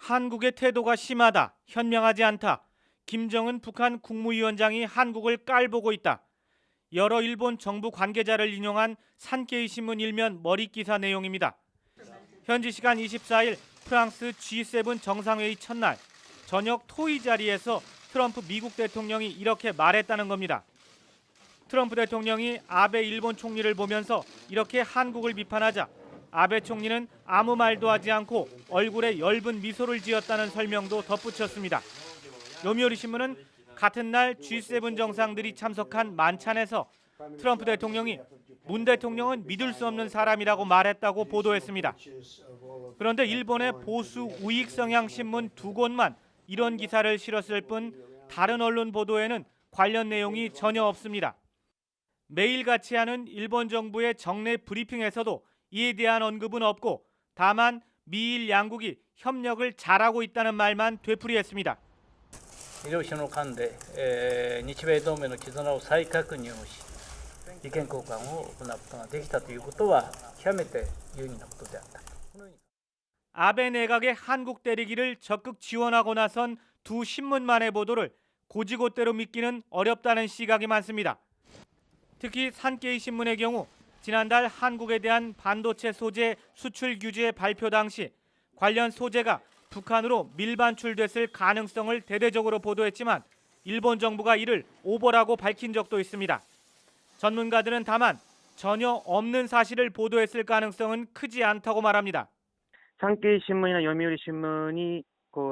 한국의 태도가 심하다, 현명하지 않다. 김정은 북한 국무위원장이 한국을 깔보고 있다. 여러 일본 정부 관계자를 인용한 산케이 신문 일면 머릿 기사 내용입니다. 현지 시간 24일 프랑스 G7 정상회의 첫날 저녁 토의 자리에서 트럼프 미국 대통령이 이렇게 말했다는 겁니다. 트럼프 대통령이 아베 일본 총리를 보면서 이렇게 한국을 비판하자 아베 총리는 아무 말도 하지 않고 얼굴에 엷은 미소를 지었다는 설명도 덧붙였습니다. 요미우리 신문은 같은 날 G7 정상들이 참석한 만찬에서 트럼프 대통령이 문 대통령은 믿을 수 없는 사람이라고 말했다고 보도했습니다. 그런데 일본의 보수 우익 성향 신문 두 곳만 이런 기사를 실었을 뿐 다른 언론 보도에는 관련 내용이 전혀 없습니다. 매일같이 하는 일본 정부의 정례 브리핑에서도 이에 대한 언급은 없고 다만 미일 양국이 협력을 잘하고 있다는 말만 되풀이했습니다. 両首脳間で、日米同盟の絆を再確認をし、意見交換を行うことができたということは極めて有意義なことであった。 아베 내각의 한국 때리기를 적극 지원하고 나선 두 신문만의 보도를 고지고대로 믿기는 어렵다는 시각이 많습니다. 특히 산케이 신문의 경우 지난달 한국에 대한 반도체 소재 수출 규제 발표 당시 관련 소재가 북한으로 밀반출됐을 가능성을 대대적으로 보도했지만 일본 정부가 이를 오보라고 밝힌 적도 있습니다. 전문가들은 다만 전혀 없는 사실을 보도했을 가능성은 크지 않다고 말합니다. 산케이 신문이나 요미우리 신문이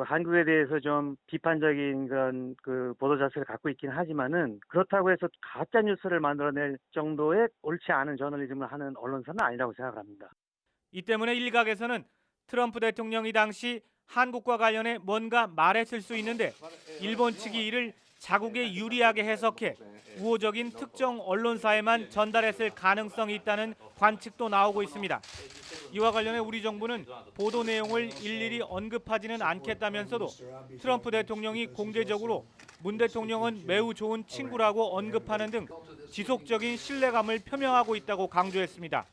한국에 대해서 좀 비판적인 그런 보도 자세를 갖고 있긴 하지만은 그렇다고 해서 가짜 뉴스를 만들어낼 정도의 옳지 않은 저널리즘을 하는 언론사는 아니라고 생각합니다. 이 때문에 일각에서는 트럼프 대통령이 당시 한국과 관련해 뭔가 말했을 수 있는데 일본 측이 이를 자국에 유리하게 해석해 우호적인 특정 언론사에만 전달했을 가능성이 있다는 관측도 나오고 있습니다. 이와 관련해 우리 정부는 보도 내용을 일일이 언급하지는 않겠다면서도 트럼프 대통령이 공개적으로 문 대통령은 매우 좋은 친구라고 언급하는 등 지속적인 신뢰감을 표명하고 있다고 강조했습니다.